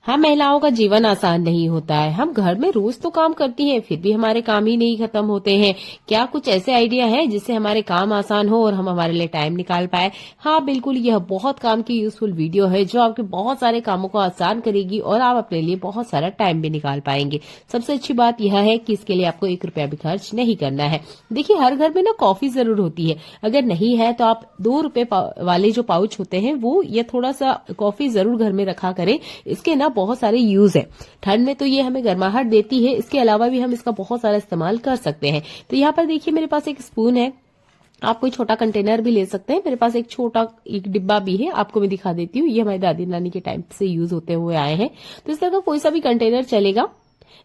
हम महिलाओं का जीवन आसान नहीं होता है। हम घर में रोज तो काम करती हैं, फिर भी हमारे काम ही नहीं खत्म होते हैं। क्या कुछ ऐसे आइडिया है जिससे हमारे काम आसान हो और हम हमारे लिए टाइम निकाल पाए? हाँ बिल्कुल, यह बहुत काम की यूजफुल वीडियो है जो आपके बहुत सारे कामों को आसान करेगी और आप अपने लिए बहुत सारा टाइम भी निकाल पाएंगे। सबसे अच्छी बात यह है कि इसके लिए आपको 1 रुपया भी खर्च नहीं करना है। देखिए, हर घर में ना कॉफी जरूर होती है। अगर नहीं है तो आप 2 रुपए वाले जो पाउच होते हैं वो, या थोड़ा सा कॉफी जरूर घर में रखा करें। इसके ना बहुत सारे यूज है। ठंड में तो ये हमें गर्माहट देती है, इसके अलावा भी हम इसका बहुत सारा इस्तेमाल कर सकते हैं। तो यहाँ पर देखिए, मेरे पास एक स्पून है। आप कोई छोटा कंटेनर भी ले सकते हैं। मेरे पास एक छोटा एक डिब्बा भी है, आपको मैं दिखा देती हूँ। ये हमारी दादी नानी के टाइम से यूज होते हुए आए हैं। तो इस तरह का कोई सा भी कंटेनर चलेगा।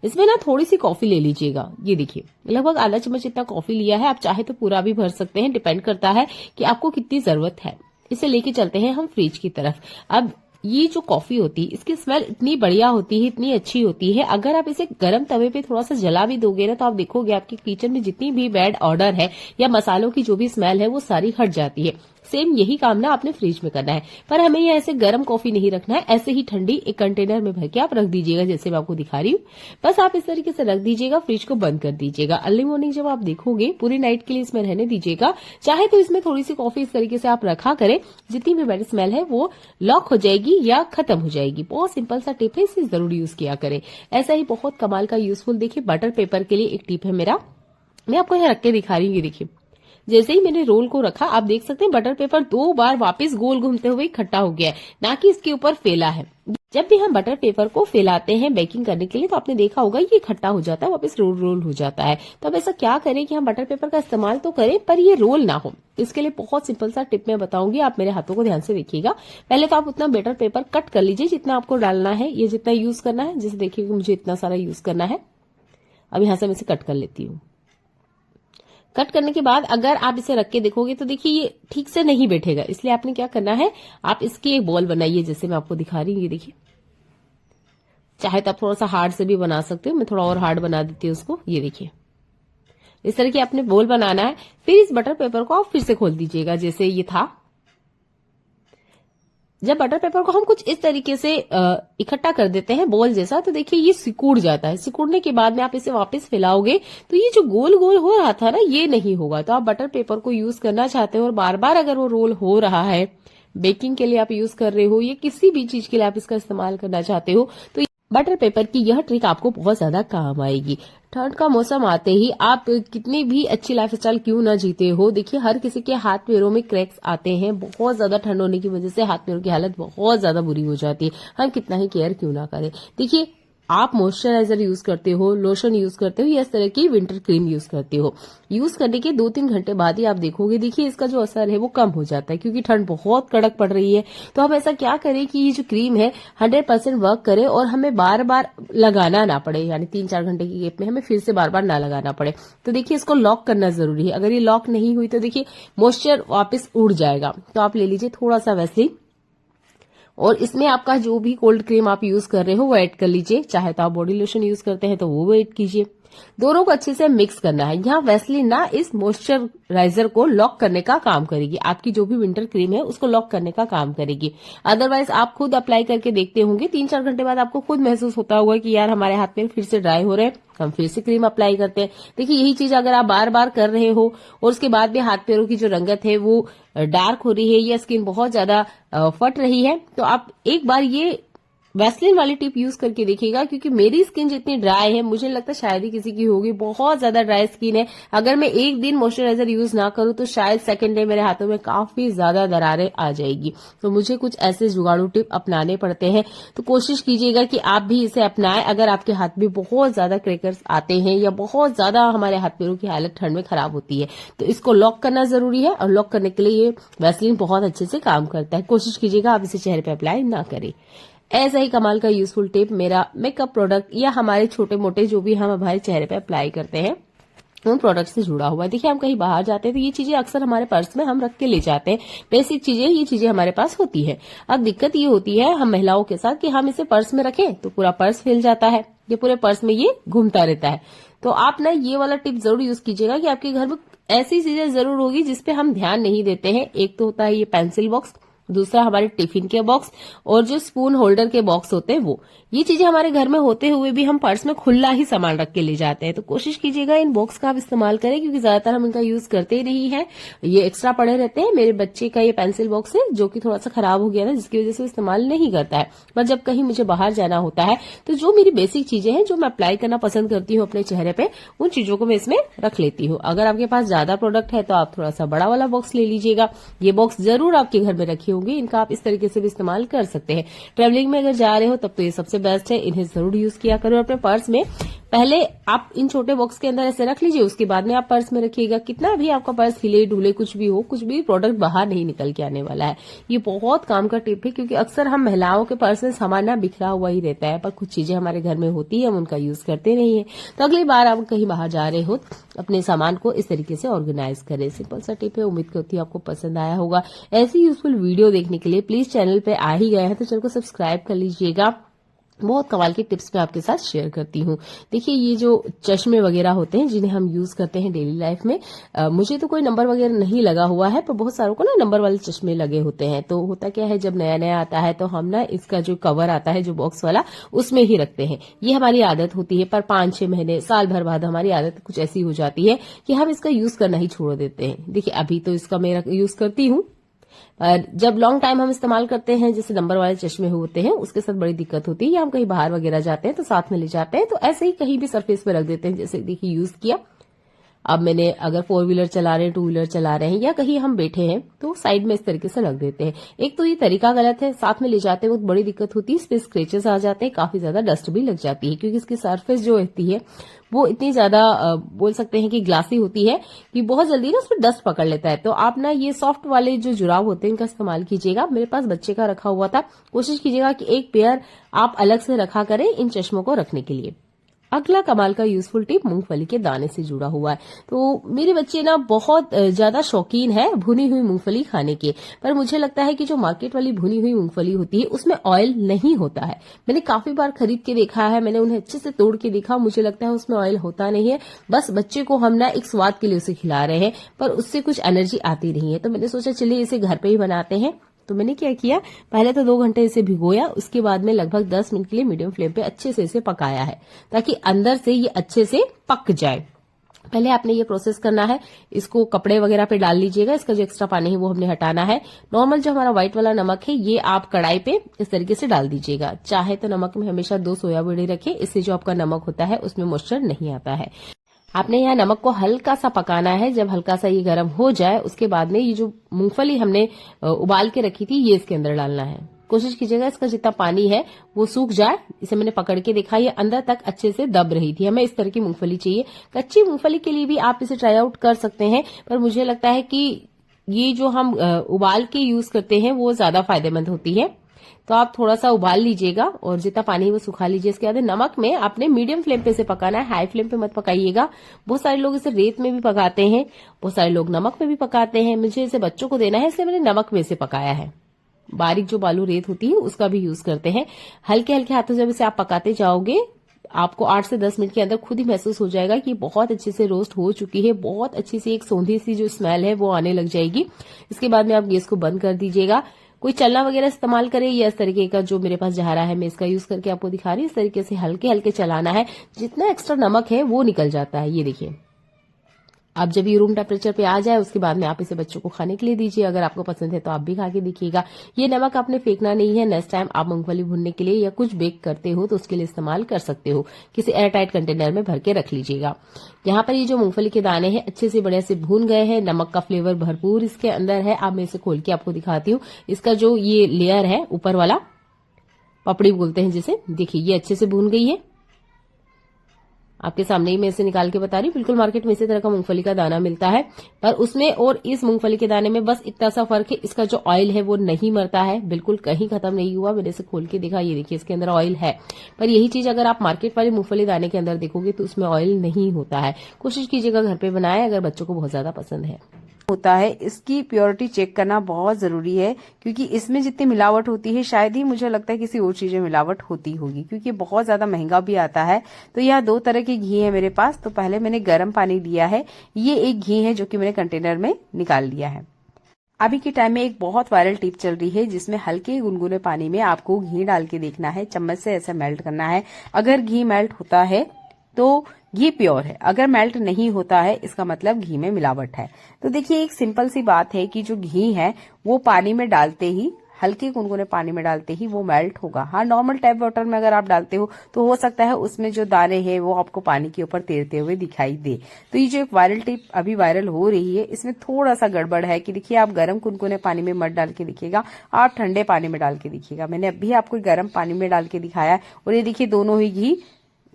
इसमें ना थोड़ी सी कॉफी ले लीजिएगा। ये देखिए, लगभग आधा चम्मच इतना कॉफी लिया है। आप चाहे तो पूरा भी भर सकते हैं, डिपेंड करता है कि आपको कितनी जरूरत है। इसे लेके चलते हैं हम फ्रिज की तरफ। अब ये जो कॉफी होती है, इसकी स्मेल इतनी बढ़िया होती है, इतनी अच्छी होती है। अगर आप इसे गर्म तवे पे थोड़ा सा जला भी दोगे ना, तो आप देखोगे आपके किचन में जितनी भी बैड ऑर्डर है या मसालों की जो भी स्मेल है वो सारी हट जाती है। सेम यही काम ना आपने फ्रिज में करना है, पर हमें ये ऐसे गर्म कॉफी नहीं रखना है। ऐसे ही ठंडी एक कंटेनर में भर के आप रख दीजिएगा, जैसे मैं आपको दिखा रही हूँ। बस आप इस तरीके से रख दीजिएगा, फ्रिज को बंद कर दीजिएगा। अर्ली मॉर्निंग जब आप देखोगे, पूरी नाइट के लिए इसमें रहने दीजिएगा। चाहे तो इसमें थोड़ी सी कॉफी इस तरीके से आप रखा करें, जितनी भी बैड स्मेल है वो लॉक हो जाएगी या खत्म हो जाएगी। बहुत सिंपल सा टिप है, इसे जरूर यूज किया करें। ऐसा ही बहुत कमाल का यूजफुल, देखिए, बटर पेपर के लिए एक टिप है मेरा। मैं आपको यहाँ रख के दिखा रही हूँ। ये देखिए, जैसे ही मैंने रोल को रखा, आप देख सकते हैं बटर पेपर 2 बार वापस गोल घूमते हुए इकट्ठा हो गया है, ना कि इसके ऊपर फैला है। जब भी हम बटर पेपर को फैलाते हैं बेकिंग करने के लिए, तो आपने देखा होगा ये इकट्ठा हो जाता है, वापस रोल रोल हो जाता है। तो अब ऐसा क्या करें कि हम बटर पेपर का इस्तेमाल तो करें पर ये रोल ना हो। इसके लिए बहुत सिंपल सा टिप मैं बताऊंगी, आप मेरे हाथों को ध्यान से देखिएगा। पहले तो आप उतना बटर पेपर कट कर लीजिए जितना आपको डालना है, ये जितना यूज करना है। जैसे देखिए, मुझे इतना सारा यूज करना है। अब यहां से मैं इसे कट कर लेती हूँ। कट करने के बाद अगर आप इसे रख के देखोगे तो देखिए ये ठीक से नहीं बैठेगा। इसलिए आपने क्या करना है, आप इसकी एक बॉल बनाइए, जैसे मैं आपको दिखा रही हूँ। ये देखिए, चाहे तो आप थोड़ा सा हार्ड से भी बना सकते हो। मैं थोड़ा और हार्ड बना देती हूँ उसको। ये देखिए, इस तरह की आपने बॉल बनाना है। फिर इस बटर पेपर को आप फिर से खोल दीजिएगा, जैसे ये था। जब बटर पेपर को हम कुछ इस तरीके से इकट्ठा कर देते हैं बॉल जैसा, तो देखिए ये सिकुड़ जाता है। सिकुड़ने के बाद में आप इसे वापस फैलाओगे तो ये जो गोल गोल हो रहा था ना, ये नहीं होगा। तो आप बटर पेपर को यूज करना चाहते हो और बार बार अगर वो रोल हो रहा है, बेकिंग के लिए आप यूज कर रहे हो या किसी भी चीज के लिए आप इसका इस्तेमाल करना चाहते हो, तो बटर पेपर की यह ट्रिक आपको बहुत ज्यादा काम आएगी। ठंड का मौसम आते ही आप कितनी भी अच्छी लाइफस्टाइल क्यों ना जीते हो, देखिए हर किसी के हाथ पैरों में क्रैक्स आते हैं। बहुत ज्यादा ठंड होने की वजह से हाथ पैरों की हालत बहुत ज्यादा बुरी हो जाती है। हम कितना ही केयर क्यों ना करें। देखिए, आप मॉइस्चराइजर यूज करते हो, लोशन यूज करते हो या इस तरह की विंटर क्रीम यूज करते हो, यूज करने के 2-3 घंटे बाद ही आप देखोगे, देखिए इसका जो असर है वो कम हो जाता है, क्योंकि ठंड बहुत कड़क पड़ रही है। तो हम ऐसा क्या करें कि ये जो क्रीम है 100% वर्क करे और हमें बार बार लगाना ना पड़े, यानी 3-4 घंटे की गैप में हमें फिर से बार बार ना लगाना पड़े। तो देखिए, इसको लॉक करना जरूरी है। अगर ये लॉक नहीं हुई तो देखिए मॉइस्चर वापस उड़ जाएगा। तो आप ले लीजिए थोड़ा सा वैसलीन, और इसमें आपका जो भी कोल्ड क्रीम आप यूज कर रहे हो वो ऐड कर लीजिए। चाहे तो आप बॉडी लोशन यूज करते हैं तो वो ऐड कीजिए। दोनों को अच्छे से मिक्स करना है। यहाँ वैसलीन ना इस मॉइस्चराइजर को लॉक करने का काम करेगी, आपकी जो भी विंटर क्रीम है उसको लॉक करने का काम करेगी। अदरवाइज आप खुद अप्लाई करके देखते होंगे, 3-4 घंटे बाद आपको खुद महसूस होता होगा कि यार हमारे हाथ में फिर से ड्राई हो रहे हैं, हम फिर से क्रीम अप्लाई करते हैं। देखिए, यही चीज अगर आप बार बार कर रहे हो और उसके बाद भी हाथ पैरों की जो रंगत है वो डार्क हो रही है या स्किन बहुत ज्यादा फट रही है, तो आप एक बार ये वैसलीन वाली टिप यूज करके देखिएगा। क्योंकि मेरी स्किन जितनी ड्राई है, मुझे लगता है शायद ही किसी की होगी, बहुत ज्यादा ड्राई स्किन है। अगर मैं एक दिन मॉइस्चराइजर यूज ना करूं तो शायद सेकंड डे मेरे हाथों में काफी ज्यादा दरारें आ जाएगी। तो मुझे कुछ ऐसे जुगाड़ू टिप अपनाने पड़ते हैं। तो कोशिश कीजिएगा कि आप भी इसे अपनाएं। अगर आपके हाथ में बहुत ज्यादा क्रैकर्स आते हैं या बहुत ज्यादा हमारे हाथ पैरों की हालत ठंड में खराब होती है, तो इसको लॉक करना जरूरी है। और लॉक करने के लिए ये वैसलीन बहुत अच्छे से काम करता है। कोशिश कीजिएगा आप इसे चेहरे पे अप्लाई ना करें। ऐसा ही कमाल का यूजफुल टिप मेरा मेकअप प्रोडक्ट या हमारे छोटे मोटे जो भी हम हमारे चेहरे पे अप्लाई करते हैं उन प्रोडक्ट से जुड़ा हुआ है। देखिए, हम कहीं बाहर जाते हैं तो ये चीजें अक्सर हमारे पर्स में हम रख के ले जाते हैं। बेसिक चीजें, ये चीजें हमारे पास होती है। अब दिक्कत ये होती है हम महिलाओं के साथ कि हम इसे पर्स में रखें तो पूरा पर्स फैल जाता है, ये पूरे पर्स में ये घूमता रहता है। तो आप ना ये वाला टिप जरूर यूज कीजिएगा कि आपके घर में ऐसी चीजें जरूर होगी जिसपे हम ध्यान नहीं देते हैं। एक तो होता है ये पेंसिल बॉक्स, दूसरा हमारे टिफिन के बॉक्स और जो स्पून होल्डर के बॉक्स होते हैं वो, ये चीजें हमारे घर में होते हुए भी हम पर्स में खुला ही सामान रख के ले जाते हैं। तो कोशिश कीजिएगा इन बॉक्स का आप इस्तेमाल करें, क्योंकि ज्यादातर हम इनका यूज करते ही नहीं है, ये एक्स्ट्रा पड़े रहते हैं। मेरे बच्चे का ये पेंसिल बॉक्स है जो कि थोड़ा सा खराब हो गया था, जिसकी वजह से इस्तेमाल नहीं करता है। पर जब कहीं मुझे बाहर जाना होता है तो जो मेरी बेसिक चीजें हैं जो मैं अप्लाई करना पसंद करती हूँ अपने चेहरे पे, उन चीजों को मैं इसमें रख लेती हूँ। अगर आपके पास ज्यादा प्रोडक्ट है तो आप थोड़ा सा बड़ा वाला बॉक्स ले लीजिएगा। ये बॉक्स जरूर आपके घर में रखे होंगे, इनका आप इस तरीके से भी इस्तेमाल कर सकते हैं। ट्रेवलिंग में अगर जा रहे हो तब तो ये सबसे बेस्ट है, इन्हें जरूर यूज किया करो अपने पर्स में। पहले आप इन छोटे बॉक्स के अंदर ऐसे रख लीजिए, उसके बाद में आप पर्स में रखिएगा। कितना भी आपका पर्स हिले ढूले कुछ भी हो, कुछ भी प्रोडक्ट बाहर नहीं निकल के आने वाला है। ये बहुत काम का टिप है, क्योंकि अक्सर हम महिलाओं के पर्स में सामान ना बिखरा हुआ ही रहता है, पर कुछ चीजें हमारे घर में होती है, हम उनका यूज करते नहीं है। तो अगली बार आप कहीं बाहर जा रहे हो अपने सामान को इस तरीके से ऑर्गेनाइज करें। सिंपल सा टिप है, उम्मीद करती हूँ आपको पसंद आया होगा। ऐसी यूजफुल वीडियो देखने के लिए प्लीज चैनल पे आ ही गए हैं तो चैनल को सब्सक्राइब कर लीजिएगा। बहुत कमाल के टिप्स मैं आपके साथ शेयर करती हूँ। देखिए, ये जो चश्मे वगैरह होते हैं जिन्हें हम यूज करते हैं डेली लाइफ में, मुझे तो कोई नंबर वगैरह नहीं लगा हुआ है, पर बहुत सारों को ना नंबर वाले चश्मे लगे होते हैं। तो होता क्या है, जब नया नया आता है तो हम ना इसका जो कवर आता है जो बॉक्स वाला, उसमें ही रखते हैं। ये हमारी आदत होती है, पर 5-6 महीने साल भर बाद हमारी आदत कुछ ऐसी हो जाती है कि हम इसका यूज करना ही छोड़ देते हैं। देखिए, अभी तो इसका मैं यूज करती हूँ, पर जब लॉन्ग टाइम हम इस्तेमाल करते हैं, जैसे नंबर वाले चश्मे होते हैं, उसके साथ बड़ी दिक्कत होती है। या हम कहीं बाहर वगैरह जाते हैं तो साथ में ले जाते हैं, तो ऐसे ही कहीं भी सरफेस पे रख देते हैं। जैसे देखिए, यूज किया, अब मैंने अगर 4 व्हीलर चला रहे हैं, 2 व्हीलर चला रहे हैं, या कहीं हम बैठे हैं तो साइड में इस तरीके से रख देते हैं। एक तो ये तरीका गलत है, साथ में ले जाते वक्त बड़ी दिक्कत होती है, इस पे स्क्रेचेस आ जाते हैं, काफी ज्यादा डस्ट भी लग जाती है, क्योंकि इसकी सरफेस जो होती है वो इतनी ज्यादा बोल सकते हैं कि ग्लासी होती है कि बहुत जल्दी ना उसमें डस्ट पकड़ लेता है। तो आप ना ये सॉफ्ट वाले जो जुराब होते हैं इनका इस्तेमाल कीजिएगा। मेरे पास बच्चे का रखा हुआ था, कोशिश कीजिएगा कि एक पेयर आप अलग से रखा करें इन चश्मों को रखने के लिए। अगला कमाल का यूजफुल टिप मूंगफली के दाने से जुड़ा हुआ है। तो मेरे बच्चे ना बहुत ज्यादा शौकीन है भुनी हुई मूंगफली खाने के, पर मुझे लगता है कि जो मार्केट वाली भुनी हुई मूंगफली होती है उसमें ऑयल नहीं होता है। मैंने काफी बार खरीद के देखा है, मैंने उन्हें अच्छे से तोड़ के देखा, मुझे लगता है उसमें ऑयल होता नहीं है। बस बच्चे को हम ना एक स्वाद के लिए उसे खिला रहे हैं, पर उससे कुछ एनर्जी आती नहीं है। तो मैंने सोचा चलिए इसे घर पे ही बनाते हैं। तो मैंने क्या किया, पहले तो 2 घंटे इसे भिगोया, उसके बाद में लगभग 10 मिनट के लिए मीडियम फ्लेम पे अच्छे से इसे पकाया है, ताकि अंदर से ये अच्छे से पक जाए। पहले आपने ये प्रोसेस करना है, इसको कपड़े वगैरह पे डाल लीजिएगा, इसका जो एक्स्ट्रा पानी है वो हमने हटाना है। नॉर्मल जो हमारा व्हाइट वाला नमक है ये आप कढ़ाई पे इस तरीके से डाल दीजिएगा। चाहे तो नमक में हमेशा 2 सोया बड़ी रखें, इससे जो आपका नमक होता है उसमें मॉइस्चर नहीं आता है। आपने यहाँ नमक को हल्का सा पकाना है। जब हल्का सा ये गर्म हो जाए उसके बाद में ये जो मूंगफली हमने उबाल के रखी थी ये इसके अंदर डालना है। कोशिश कीजिएगा इसका जितना पानी है वो सूख जाए। इसे मैंने पकड़ के देखा, ये अंदर तक अच्छे से दब रही थी। हमें इस तरह की मूंगफली चाहिए। कच्ची मूंगफली के लिए भी आप इसे ट्राई आउट कर सकते हैं, पर मुझे लगता है कि ये जो हम उबाल के यूज करते हैं वो ज्यादा फायदेमंद होती है। तो आप थोड़ा सा उबाल लीजिएगा और जितना पानी है वो सुखा लीजिए। इसके बाद नमक में आपने मीडियम फ्लेम पे इसे पकाना है, हाई फ्लेम पे मत पकाइएगा। बहुत सारे लोग इसे रेत में भी पकाते हैं, बहुत सारे लोग नमक में भी पकाते हैं। मुझे इसे बच्चों को देना है इसलिए मैंने नमक में इसे पकाया है। बारीक जो बालू रेत होती है उसका भी यूज करते हैं। हल्के हल्के हाथों जब इसे आप पकाते जाओगे आपको 8 से 10 मिनट के अंदर खुद ही महसूस हो जाएगा कि बहुत अच्छे से रोस्ट हो चुकी है। बहुत अच्छी सी एक सौंधी सी जो स्मेल है वो आने लग जाएगी। इसके बाद में आप गैस को बंद कर दीजिएगा। कोई चलना वगैरह इस्तेमाल करे या इस तरीके का जो मेरे पास जहारा है मैं इसका यूज करके आपको दिखा रही हूँ। इस तरीके से हल्के हल्के चलाना है, जितना एक्स्ट्रा नमक है वो निकल जाता है। ये देखिए, अब जब ये रूम टेम्परेचर पे आ जाए उसके बाद में आप इसे बच्चों को खाने के लिए दीजिए। अगर आपको पसंद है तो आप भी खा के देखिएगा। ये नमक आपने फेंकना नहीं है। नेक्स्ट टाइम आप मूंगफली भूनने के लिए या कुछ बेक करते हो तो उसके लिए इस्तेमाल कर सकते हो। किसी एयरटाइट कंटेनर में भर के रख लीजिएगा। यहाँ पर ये जो मूंगफली के दाने हैं अच्छे से बढ़िया से भून गए हैं। नमक का फ्लेवर भरपूर इसके अंदर है। अब मैं इसे खोल के आपको दिखाती हूँ। इसका जो ये लेयर है ऊपर वाला, पपड़ी बोलते हैं जिसे, देखिए ये अच्छे से भून गई है। आपके सामने ही मैं इसे निकाल के बता रही हूँ। बिल्कुल मार्केट में इसी तरह का मूंगफली का दाना मिलता है, पर उसमें और इस मूंगफली के दाने में बस इतना सा फर्क है, इसका जो ऑयल है वो नहीं मरता है, बिल्कुल कहीं खत्म नहीं हुआ। मैंने इसे खोल के देखा, ये देखिए इसके अंदर ऑयल है। पर यही चीज अगर आप मार्केट वाले मूंगफली दाने के अंदर देखोगे तो उसमें ऑयल नहीं होता है। कोशिश कीजिएगा घर पे बनाए अगर बच्चों को बहुत ज्यादा पसंद है। होता है इसकी प्योरिटी चेक करना बहुत जरूरी है, क्योंकि इसमें जितनी मिलावट होती है शायद ही मुझे लगता है किसी और चीजें मिलावट होती होगी, क्योंकि बहुत ज्यादा महंगा भी आता है। तो यह 2 तरह के घी है मेरे पास। तो पहले मैंने गर्म पानी लिया है, ये एक घी है जो कि मैंने कंटेनर में निकाल लिया है। अभी के टाइम में एक बहुत वायरल टिप चल रही है जिसमें हल्के गुनगुने पानी में आपको घी डाल के देखना है, चम्मच से ऐसे मेल्ट करना है। अगर घी मेल्ट होता है तो घी प्योर है, अगर मेल्ट नहीं होता है इसका मतलब घी में मिलावट है। तो देखिए एक सिंपल सी बात है कि जो घी है वो पानी में डालते ही, हल्के गुनगुने पानी में डालते ही वो मेल्ट होगा। हाँ, नॉर्मल टैप वाटर में अगर आप डालते हो तो हो सकता है उसमें जो दाने हैं वो आपको पानी के ऊपर तैरते हुए दिखाई दे। तो ये जो एक वायरल टिप अभी वायरल हो रही है इसमें थोड़ा सा गड़बड़ है कि देखिए आप गर्म गुनगुने पानी में मत डाल के देखिएगा, आप ठंडे पानी में डाल के देखिएगा। मैंने अभी आपको गर्म पानी में डाल के दिखाया है और ये देखिए दोनों ही घी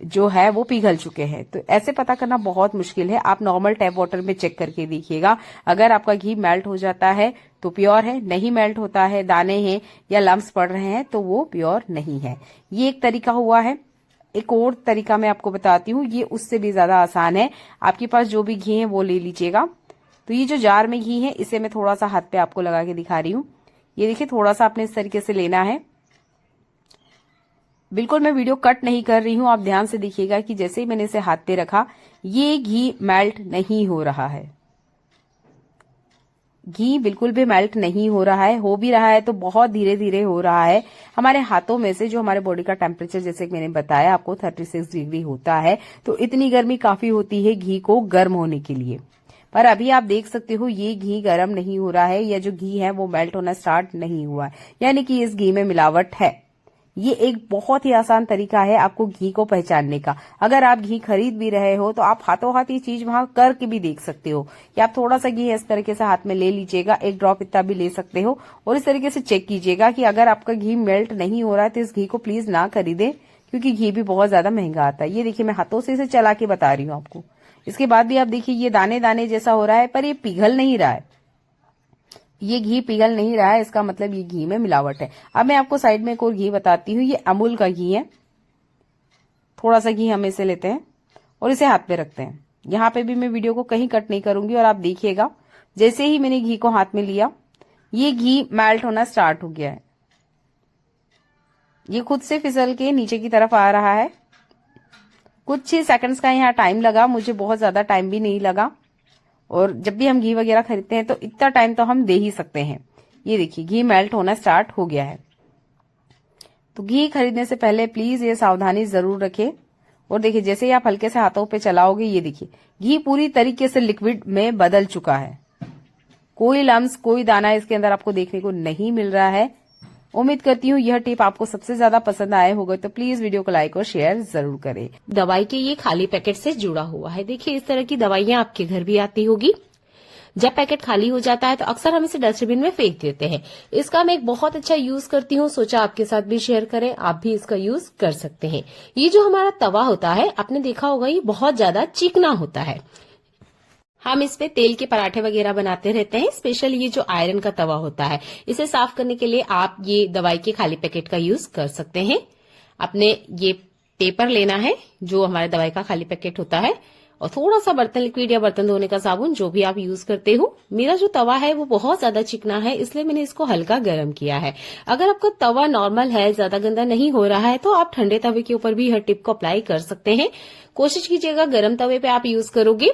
जो है वो पिघल चुके हैं। तो ऐसे पता करना बहुत मुश्किल है, आप नॉर्मल टैप वाटर में चेक करके देखिएगा। अगर आपका घी मेल्ट हो जाता है तो प्योर है, नहीं मेल्ट होता है, दाने हैं या लम्स पड़ रहे हैं तो वो प्योर नहीं है। ये एक तरीका हुआ है। एक और तरीका मैं आपको बताती हूँ, ये उससे भी ज्यादा आसान है। आपके पास जो भी घी है वो ले लीजिएगा। तो ये जो जार में घी है इसे मैं थोड़ा सा हाथ पे आपको लगा के दिखा रही हूँ। ये देखिए थोड़ा सा आपने इस तरीके से लेना है। बिल्कुल मैं वीडियो कट नहीं कर रही हूं, आप ध्यान से देखिएगा कि जैसे ही मैंने इसे हाथ पे रखा ये घी मेल्ट नहीं हो रहा है। घी बिल्कुल भी मेल्ट नहीं हो रहा है, हो भी रहा है तो बहुत धीरे धीरे हो रहा है। हमारे हाथों में से जो हमारे बॉडी का टेम्परेचर जैसे कि मैंने बताया आपको 36 डिग्री होता है, तो इतनी गर्मी काफी होती है घी को गर्म होने के लिए। पर अभी आप देख सकते हो ये घी गर्म नहीं हो रहा है या जो घी है वो मेल्ट होना स्टार्ट नहीं हुआ है, यानी कि इस घी में मिलावट है। ये एक बहुत ही आसान तरीका है आपको घी को पहचानने का। अगर आप घी खरीद भी रहे हो तो आप हाथों हाथ ये चीज वहां करके भी देख सकते हो कि आप थोड़ा सा घी इस तरीके से हाथ में ले लीजिएगा, एक ड्रॉप इतना भी ले सकते हो और इस तरीके से चेक कीजिएगा कि अगर आपका घी मेल्ट नहीं हो रहा है तो इस घी को प्लीज ना खरीदें, क्योंकि घी भी बहुत ज्यादा महंगा आता है। ये देखिए मैं हाथों से इसे चला के बता रही हूँ आपको। इसके बाद भी आप देखिए ये दाने दाने जैसा हो रहा है पर ये पिघल नहीं रहा है, ये घी पिघल नहीं रहा है, इसका मतलब ये घी में मिलावट है। अब मैं आपको साइड में एक और घी बताती हूँ, ये अमूल का घी है। थोड़ा सा घी हम इसे लेते हैं और इसे हाथ पे रखते हैं। यहाँ पे भी मैं वीडियो को कहीं कट नहीं करूंगी और आप देखिएगा जैसे ही मैंने घी को हाथ में लिया ये घी मेल्ट होना स्टार्ट हो गया है। ये खुद से फिसल के नीचे की तरफ आ रहा है। कुछ ही सेकंड्स का यहाँ टाइम लगा, मुझे बहुत ज्यादा टाइम भी नहीं लगा। और जब भी हम घी वगैरह खरीदते हैं तो इतना टाइम तो हम दे ही सकते हैं। ये देखिए घी मेल्ट होना स्टार्ट हो गया है। तो घी खरीदने से पहले प्लीज ये सावधानी जरूर रखें। और देखिए जैसे ही आप हल्के से हाथों पे चलाओगे ये देखिए घी पूरी तरीके से लिक्विड में बदल चुका है। कोई लम्स कोई दाना इसके अंदर आपको देखने को नहीं मिल रहा है। उम्मीद करती हूँ यह टिप आपको सबसे ज्यादा पसंद आया होगा, तो प्लीज वीडियो को लाइक और शेयर जरूर करें। दवाई के ये खाली पैकेट से जुड़ा हुआ है। देखिए इस तरह की दवाइयां आपके घर भी आती होगी। जब पैकेट खाली हो जाता है तो अक्सर हम इसे डस्टबिन में फेंक देते हैं। इसका मैं एक बहुत अच्छा यूज करती हूँ, सोचा आपके साथ भी शेयर करें, आप भी इसका यूज कर सकते हैं। ये जो हमारा तवा होता है आपने देखा होगा ये बहुत ज्यादा चिकना होता है। हम इस पे तेल के पराठे वगैरह बनाते रहते हैं। स्पेशल ये जो आयरन का तवा होता है इसे साफ करने के लिए आप ये दवाई के खाली पैकेट का यूज कर सकते हैं। आपने ये पेपर लेना है जो हमारे दवाई का खाली पैकेट होता है और थोड़ा सा बर्तन लिक्विड या बर्तन धोने का साबुन जो भी आप यूज करते हो। मेरा जो तवा है वो बहुत ज्यादा चिकना है इसलिए मैंने इसको हल्का गर्म किया है। अगर आपका तवा नॉर्मल है, ज्यादा गंदा नहीं हो रहा है तो आप ठंडे तवे के ऊपर भी हर टिप को अप्लाई कर सकते हैं। कोशिश कीजिएगा गर्म तवे पे आप यूज करोगे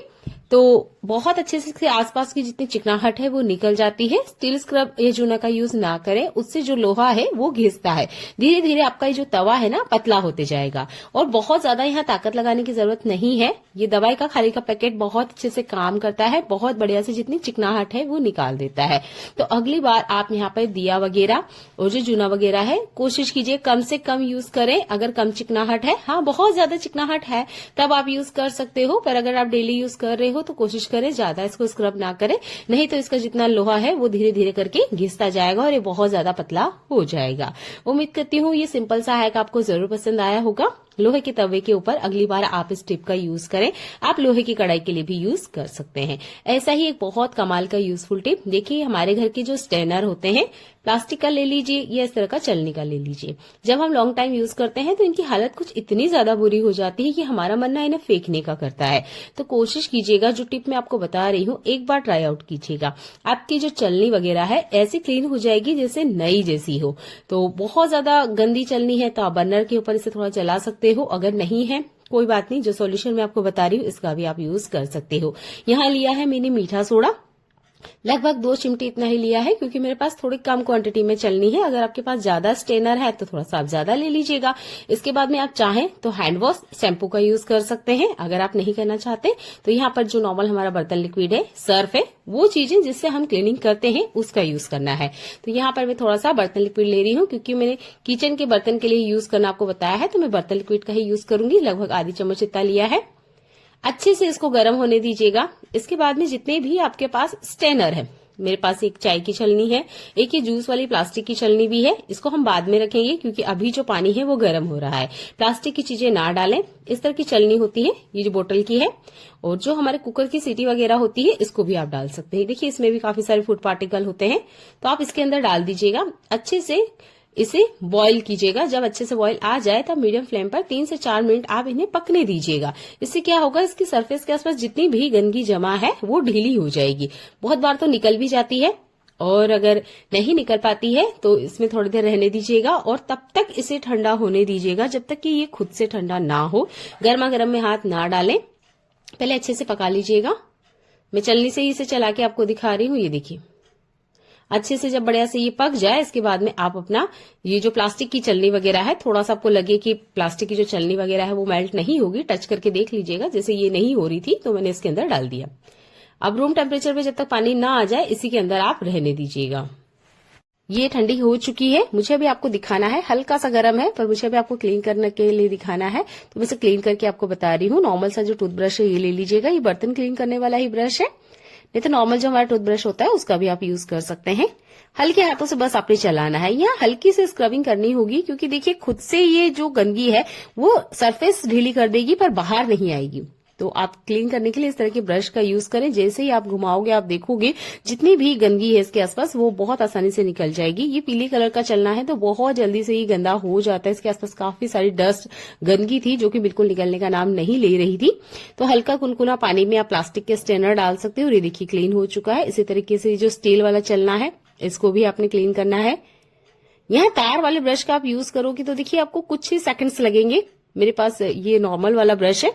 तो बहुत अच्छे से आसपास की जितनी चिकनाहट है वो निकल जाती है। स्टील स्क्रब या चूना का यूज ना करें, उससे जो लोहा है वो घिसता है। धीरे धीरे आपका ये जो तवा है ना पतला होते जाएगा और बहुत ज्यादा यहाँ ताकत लगाने की जरूरत नहीं है। ये दवाई का खाली का पैकेट बहुत अच्छे से काम करता है, बहुत बढ़िया से जितनी चिकनाहट है वो निकाल देता है। तो अगली बार आप यहाँ पर दिया वगैरह और जो चूना वगैरह है कोशिश कीजिए कम से कम यूज करें। अगर कम चिकनाहट है, हाँ बहुत ज्यादा चिकनाहट है तब आप यूज कर सकते हो, पर अगर आप डेली यूज कर रहे हो तो कोशिश करें ज्यादा इसको स्क्रब ना करें, नहीं तो इसका जितना लोहा है वो धीरे धीरे करके घिसता जाएगा और ये बहुत ज्यादा पतला हो जाएगा। उम्मीद करती हूँ ये सिंपल सा हैक आपको जरूर पसंद आया होगा। लोहे के तवे के ऊपर अगली बार आप इस टिप का यूज करें। आप लोहे की कढ़ाई के लिए भी यूज कर सकते हैं। ऐसा ही एक बहुत कमाल का यूजफुल टिप, देखिए हमारे घर के जो स्टेनर होते हैं, प्लास्टिक का ले लीजिए या इस तरह का चलनी का ले लीजिए, जब हम लॉन्ग टाइम यूज करते हैं तो इनकी हालत कुछ इतनी ज्यादा बुरी हो जाती है कि हमारा मन ना इन्हें फेंकने का करता है। तो कोशिश कीजिएगा जो टिप मैं आपको बता रही हूँ एक बार ट्राई आउट कीजिएगा। आपकी जो चलनी वगैरह है ऐसी क्लीन हो जाएगी जैसे नई जैसी हो। तो बहुत ज्यादा गंदी चलनी है तो आप बर्नर के ऊपर इसे थोड़ा चला सकते हो, अगर नहीं है कोई बात नहीं, जो सॉल्यूशन मैं आपको बता रही हूँ इसका भी आप यूज कर सकते हो। यहाँ लिया है मैंने मीठा सोडा लगभग 2 चिमटी इतना ही लिया है, क्योंकि मेरे पास थोड़ी कम क्वांटिटी में चलनी है। अगर आपके पास ज्यादा स्टेनर है तो थोड़ा सा आप ज्यादा ले लीजिएगा। इसके बाद में आप चाहें तो हैंड वॉश शैम्पू का यूज कर सकते हैं। अगर आप नहीं करना चाहते तो यहाँ पर जो नॉर्मल हमारा बर्तन लिक्विड है, सर्फ है, वो चीजें जिससे हम क्लीनिंग करते हैं उसका यूज करना है। तो यहाँ पर मैं थोड़ा सा बर्तन लिक्विड ले रही हूँ, क्योंकि मैंने किचन के बर्तन के लिए यूज करना आपको बताया है, तो मैं बर्तन लिक्विड का ही यूज करूंगी। लगभग आधी चम्मच इतना लिया है। अच्छे से इसको गर्म होने दीजिएगा। इसके बाद में जितने भी आपके पास स्टेनर है, मेरे पास एक चाय की छलनी है, एक ये जूस वाली प्लास्टिक की छलनी भी है, इसको हम बाद में रखेंगे क्योंकि अभी जो पानी है वो गर्म हो रहा है। प्लास्टिक की चीजें ना डालें। इस तरह की छलनी होती है, ये जो बोतल की है, और जो हमारे कुकर की सीटी वगैरह होती है इसको भी आप डाल सकते हैं। देखिए इसमें भी काफी सारे फूड पार्टिकल होते हैं, तो आप इसके अंदर डाल दीजिएगा। अच्छे से इसे बॉईल कीजिएगा। जब अच्छे से बॉईल आ जाए तब मीडियम फ्लेम पर 3 से 4 मिनट आप इन्हें पकने दीजिएगा। इससे क्या होगा, इसकी सरफेस के आसपास जितनी भी गंदगी जमा है वो ढीली हो जाएगी। बहुत बार तो निकल भी जाती है, और अगर नहीं निकल पाती है तो इसमें थोड़ी देर रहने दीजिएगा, और तब तक इसे ठंडा होने दीजिएगा जब तक कि ये खुद से ठंडा ना हो। गर्मा गर्म में हाथ ना डालें, पहले अच्छे से पका लीजिएगा। मैं चलनी से ही इसे चला के आपको दिखा रही हूँ। ये देखिए अच्छे से जब बढ़िया से ये पक जाए, इसके बाद में आप अपना ये जो प्लास्टिक की छलनी वगैरह है, थोड़ा सा आपको लगे कि प्लास्टिक की जो छलनी वगैरह है वो मेल्ट नहीं होगी, टच करके देख लीजिएगा। जैसे ये नहीं हो रही थी तो मैंने इसके अंदर डाल दिया। अब रूम टेम्परेचर पे जब तक पानी ना आ जाए इसी के अंदर आप रहने दीजिएगा। ये ठंडी हो चुकी है। मुझे अभी आपको दिखाना है, हल्का सा गर्म है पर मुझे अभी आपको क्लीन करने के लिए दिखाना है, तो मैं इसे क्लीन करके आपको बता रही हूँ। नॉर्मल सा जो टूथब्रश है ये ले लीजिएगा। ये बर्तन क्लीन करने वाला ही ब्रश है, नहीं तो नॉर्मल जो हमारा टूथब्रश होता है उसका भी आप यूज कर सकते हैं। हल्के हाथों से बस आपने चलाना है। यहाँ हल्की से स्क्रबिंग करनी होगी, क्योंकि देखिए खुद से ये जो गंदगी है वो सरफेस ढीली कर देगी पर बाहर नहीं आएगी। तो आप क्लीन करने के लिए इस तरह के ब्रश का यूज करें। जैसे ही आप घुमाओगे आप देखोगे जितनी भी गंदगी है इसके आसपास वो बहुत आसानी से निकल जाएगी। ये पीले कलर का चलना है तो बहुत जल्दी से ये गंदा हो जाता है। इसके आसपास काफी सारी डस्ट गंदगी थी जो कि बिल्कुल निकलने का नाम नहीं ले रही थी। तो हल्का कुनकुना पानी में आप प्लास्टिक के स्टेनर डाल सकते हो। ये देखिए क्लीन हो चुका है। इसी तरीके से जो स्टील वाला चलना है इसको भी आपने क्लीन करना है। यहाँ तार वाले ब्रश का आप यूज करोगे तो देखिए आपको कुछ ही सेकंड्स लगेंगे। मेरे पास ये नॉर्मल वाला ब्रश है,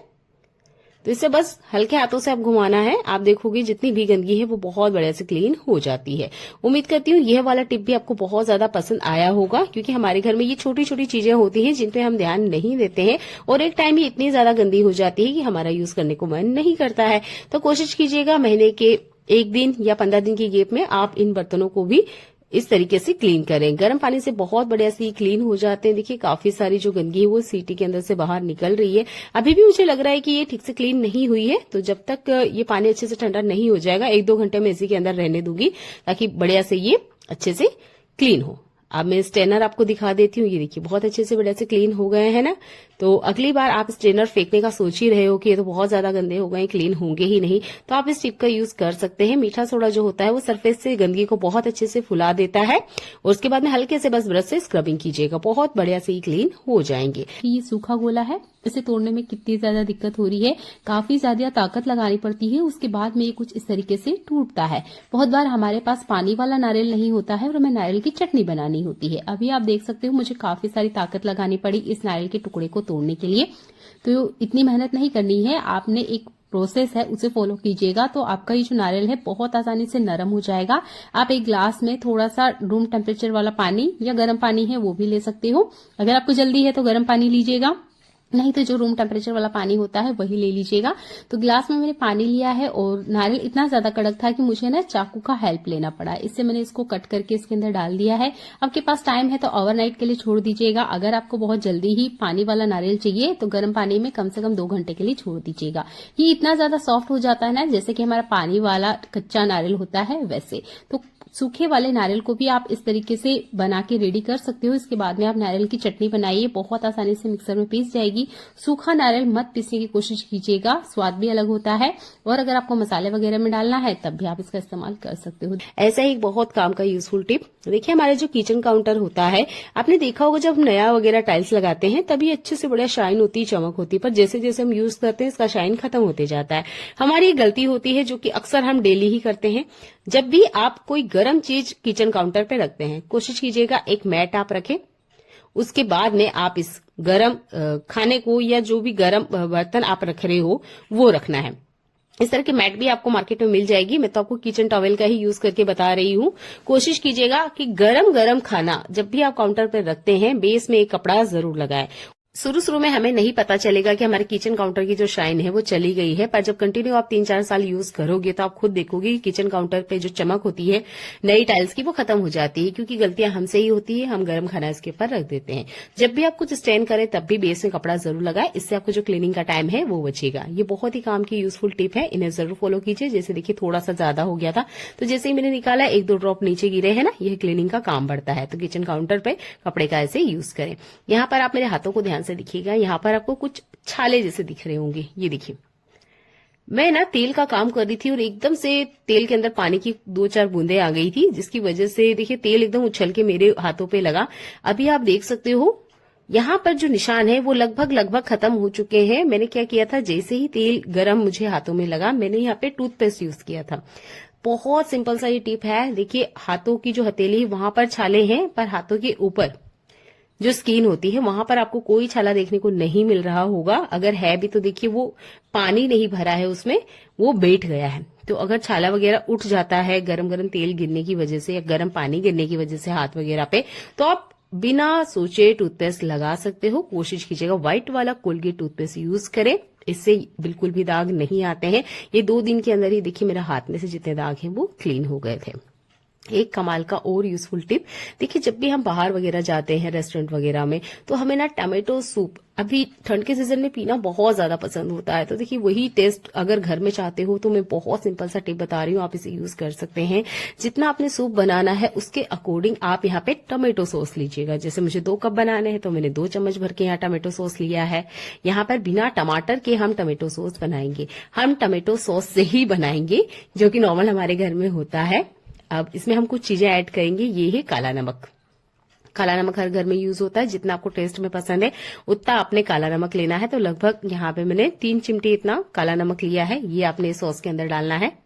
तो इसे बस हल्के हाथों से आप घुमाना है। आप देखोगे जितनी भी गंदगी है वो बहुत बढ़िया से क्लीन हो जाती है। उम्मीद करती हूँ यह वाला टिप भी आपको बहुत ज्यादा पसंद आया होगा, क्योंकि हमारे घर में ये छोटी छोटी चीजें होती हैं जिन पे हम ध्यान नहीं देते हैं, और एक टाइम ही इतनी ज्यादा गंदी हो जाती है कि हमारा यूज करने को मन नहीं करता है। तो कोशिश कीजिएगा महीने के 1 दिन या 15 दिन की गैप में आप इन बर्तनों को भी इस तरीके से क्लीन करें। गर्म पानी से बहुत बढ़िया से क्लीन हो जाते हैं। देखिए काफी सारी जो गंदगी है वो सीटी के अंदर से बाहर निकल रही है। अभी भी मुझे लग रहा है कि ये ठीक से क्लीन नहीं हुई है, तो जब तक ये पानी अच्छे से ठंडा नहीं हो जाएगा 1-2 घंटे में इसी के अंदर रहने दूंगी, ताकि बढ़िया से ये अच्छे से क्लीन हो। अब मैं स्ट्रेनर आपको दिखा देती हूँ। ये देखिए बहुत अच्छे से बढ़िया से क्लीन हो गए हैं ना। तो अगली बार आप स्ट्रेनर फेंकने का सोच ही रहे हो कि ये तो बहुत ज्यादा गंदे हो गए, क्लीन होंगे ही नहीं, तो आप इस टिप का यूज कर सकते हैं। मीठा सोडा जो होता है वो सरफेस से गंदगी को बहुत अच्छे से फुला देता है, और उसके बाद में हल्के से बस ब्रश से स्क्रबिंग कीजिएगा, बहुत बढ़िया से क्लीन हो जाएंगे। ये सूखा गोला है, इसे तोड़ने में कितनी ज्यादा दिक्कत हो रही है, काफी ज्यादा ताकत लगानी पड़ती है, उसके बाद में ये कुछ इस तरीके से टूटता है। बहुत बार हमारे पास पानी वाला नारियल नहीं होता है और हमें नारियल की चटनी बनानी होती है। अभी आप देख सकते हो मुझे काफी सारी ताकत लगानी पड़ी इस नारियल के टुकड़े को तोड़ने के लिए। तो इतनी मेहनत नहीं करनी है, आपने एक प्रोसेस है उसे फॉलो कीजिएगा तो आपका ये जो नारियल है बहुत आसानी से नरम हो जाएगा। आप एक ग्लास में थोड़ा सा रूम टेम्परेचर वाला पानी या गर्म पानी है वो भी ले सकते हो। अगर आपको जल्दी है तो गर्म पानी लीजिएगा, नहीं तो जो रूम टेम्परेचर वाला पानी होता है वही ले लीजिएगा। तो ग्लास में मैंने पानी लिया है और नारियल इतना ज्यादा कड़क था कि मुझे ना चाकू का हेल्प लेना पड़ा। इससे मैंने इसको कट करके इसके अंदर डाल दिया है। आपके पास टाइम है तो ओवरनाइट के लिए छोड़ दीजिएगा। अगर आपको बहुत जल्दी ही पानी वाला नारियल चाहिए तो गर्म पानी में कम से कम 2 घंटे के लिए छोड़ दीजिएगा। ये इतना ज्यादा सॉफ्ट हो जाता है ना जैसे कि हमारा पानी वाला कच्चा नारियल होता है वैसे। तो सूखे वाले नारियल को भी आप इस तरीके से बना के रेडी कर सकते हो। इसके बाद में आप नारियल की चटनी बनाइए, बहुत आसानी से मिक्सर में पीस जाएगी। सूखा नारियल मत पीसने की कोशिश कीजिएगा, स्वाद भी अलग होता है, और अगर आपको मसाले वगैरह में डालना है तब भी आप इसका इस्तेमाल कर सकते हो। ऐसा ही बहुत काम का यूजफुल टिप, देखिए हमारे जो किचन काउंटर होता है, आपने देखा होगा जब नया वगैरह टाइल्स लगाते हैं तभी अच्छे से बढ़िया शाइन होती है, चमक होती है, पर जैसे जैसे हम यूज करते हैं इसका शाइन खत्म होते जाता है। हमारी ये गलती होती है जो कि अक्सर हम डेली ही करते हैं। जब भी आप कोई गर्म चीज किचन काउंटर पे रखते हैं कोशिश कीजिएगा एक मैट आप रखें, उसके बाद में आप इस गरम खाने को या जो भी गरम बर्तन आप रख रहे हो वो रखना है। इस तरह की मैट भी आपको मार्केट में मिल जाएगी। मैं तो आपको किचन टॉवेल का ही यूज करके बता रही हूँ। कोशिश कीजिएगा कि गरम गरम खाना जब भी आप काउंटर पर रखते हैं बेस में एक कपड़ा जरूर लगाएं। शुरू में हमें नहीं पता चलेगा कि हमारे किचन काउंटर की जो शाइन है वो चली गई है, पर जब कंटिन्यू आप 3-4 साल यूज करोगे तो आप खुद देखोगे कि किचन काउंटर पे जो चमक होती है नई टाइल्स की वो खत्म हो जाती है, क्योंकि गलतियां हमसे ही होती है, हम गर्म खाना इसके ऊपर रख देते हैं। जब भी आप कुछ स्टैंड करें तब भी बेस में कपड़ा जरूर लगाए, इससे आपको जो क्लीनिंग का टाइम है वो बचेगा। ये बहुत ही काम की यूजफुल टिप है, इन्हें जरूर फॉलो कीजिए। जैसे देखिए थोड़ा सा ज्यादा हो गया था तो जैसे ही मैंने निकाला 1-2 ड्रॉप नीचे गिरे हैं ना, यह क्लीनिंग का काम बढ़ता है। तो किचन काउंटर पे कपड़े का ऐसे यूज करें। यहाँ पर आप मेरे हाथों को ध्यान से देखिएगा, यहाँ पर आपको कुछ छाले जैसे दिख रहे होंगे। ये देखिए मैं ना तेल का काम कर रही थी और एकदम से तेल के अंदर पानी की 2-4 बूंदें आ गई थी, जिसकी वजह से देखिए तेल एकदम उछल के मेरे हाथों पे लगा। अभी आप देख सकते हो यहाँ पर जो निशान है वो लगभग खत्म हो चुके हैं। मैंने क्या किया था, जैसे ही तेल गरम मुझे हाथों में लगा मैंने यहाँ पे टूथपेस्ट यूज किया था। बहुत सिंपल सा ये टिप है। देखिए हाथों की जो हथेली है वहां पर छाले हैं, पर हाथों के ऊपर जो स्किन होती है वहां पर आपको कोई छाला देखने को नहीं मिल रहा होगा। अगर है भी तो देखिए वो पानी नहीं भरा है उसमें, वो बैठ गया है। तो अगर छाला वगैरह उठ जाता है गरम गरम तेल गिरने की वजह से या गरम पानी गिरने की वजह से हाथ वगैरह पे, तो आप बिना सोचे टूथपेस्ट लगा सकते हो। कोशिश कीजिएगा व्हाइट वाला कोलगेट टूथपेस्ट यूज करें, इससे बिल्कुल भी दाग नहीं आते हैं। ये 2 दिन के अंदर ही देखिए मेरा हाथ में से जितने दाग हैं वो क्लीन हो गए थे। एक कमाल का और यूजफुल टिप, देखिए जब भी हम बाहर वगैरह जाते हैं रेस्टोरेंट वगैरह में, तो हमें ना टमाटो सूप अभी ठंड के सीजन में पीना बहुत ज्यादा पसंद होता है। तो देखिए वही टेस्ट अगर घर में चाहते हो तो मैं बहुत सिंपल सा टिप बता रही हूँ, आप इसे यूज कर सकते हैं। जितना आपने सूप बनाना है उसके अकॉर्डिंग आप यहाँ पे टमाटो सॉस लीजिएगा। जैसे मुझे 2 कप बनाने हैं तो मैंने 2 चम्मच भर के यहाँ टमाटो सॉस लिया है। यहाँ पर बिना टमाटर के हम टमाटो सॉस बनाएंगे, हम टमाटो सॉस से ही बनाएंगे जो कि नॉर्मल हमारे घर में होता है। अब इसमें हम कुछ चीजें ऐड करेंगे। ये है काला नमक। काला नमक हर घर में यूज होता है, जितना आपको टेस्ट में पसंद है उतना आपने काला नमक लेना है। तो लगभग यहाँ पे मैंने 3 चिमटी इतना काला नमक लिया है, ये आपने सॉस के अंदर डालना है।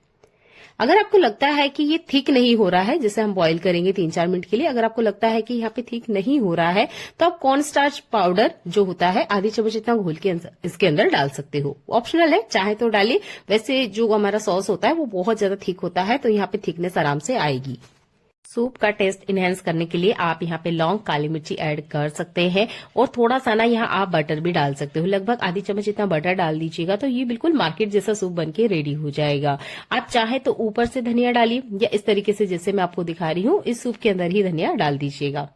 अगर आपको लगता है कि ये थिक नहीं हो रहा है, जैसे हम बॉईल करेंगे 3-4 मिनट के लिए, अगर आपको लगता है कि यहाँ पे थिक नहीं हो रहा है तो आप कॉर्नस्टार्च पाउडर जो होता है आधी चम्मच इतना घोल के इसके अंदर डाल सकते हो। ऑप्शनल है, चाहे तो डालिए। वैसे जो हमारा सॉस होता है वो बहुत ज्यादा थिक होता है तो यहाँ पे थिकनेस आराम से आएगी। सूप का टेस्ट इनहेंस करने के लिए आप यहाँ पे लौंग, काली मिर्ची ऐड कर सकते हैं और थोड़ा सा ना यहाँ आप बटर भी डाल सकते हो। लगभग आधी चम्मच इतना बटर डाल दीजिएगा तो ये बिल्कुल मार्केट जैसा सूप बनके रेडी हो जाएगा। आप चाहे तो ऊपर से धनिया डालिए या इस तरीके से जैसे मैं आपको दिखा रही हूँ इस सूप के अंदर ही धनिया डाल दीजिएगा।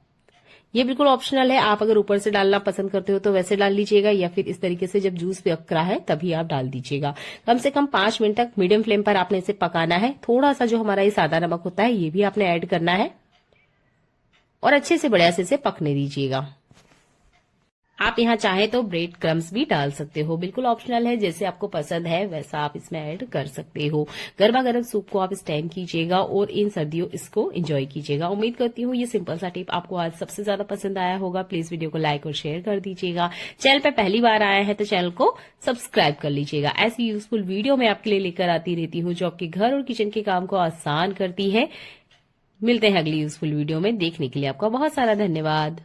ये बिल्कुल ऑप्शनल है, आप अगर ऊपर से डालना पसंद करते हो तो वैसे डाल लीजिएगा या फिर इस तरीके से जब जूस पक रहा है तभी आप डाल दीजिएगा। कम से कम 5 मिनट तक मीडियम फ्लेम पर आपने इसे पकाना है। थोड़ा सा जो हमारा ये सादा नमक होता है ये भी आपने ऐड करना है और अच्छे से बढ़िया से इसे पकने दीजिएगा। आप यहाँ चाहे तो ब्रेड क्रम्स भी डाल सकते हो, बिल्कुल ऑप्शनल है, जैसे आपको पसंद है वैसा आप इसमें ऐड कर सकते हो। गर्मा गर्म सूप को आप स्टैम कीजिएगा और इन सर्दियों इसको एंजॉय कीजिएगा। उम्मीद करती हूँ ये सिंपल सा टिप आपको आज सबसे ज्यादा पसंद आया होगा। प्लीज वीडियो को लाइक और शेयर कर दीजिएगा। चैनल पे पहली बार आया है तो चैनल को सब्सक्राइब कर लीजिएगा। ऐसी यूजफुल वीडियो मैं आपके लिए लेकर आती रहती हूँ जो आपके घर और किचन के काम को आसान करती है। मिलते हैं अगली यूजफुल वीडियो में, देखने के लिए आपका बहुत सारा धन्यवाद।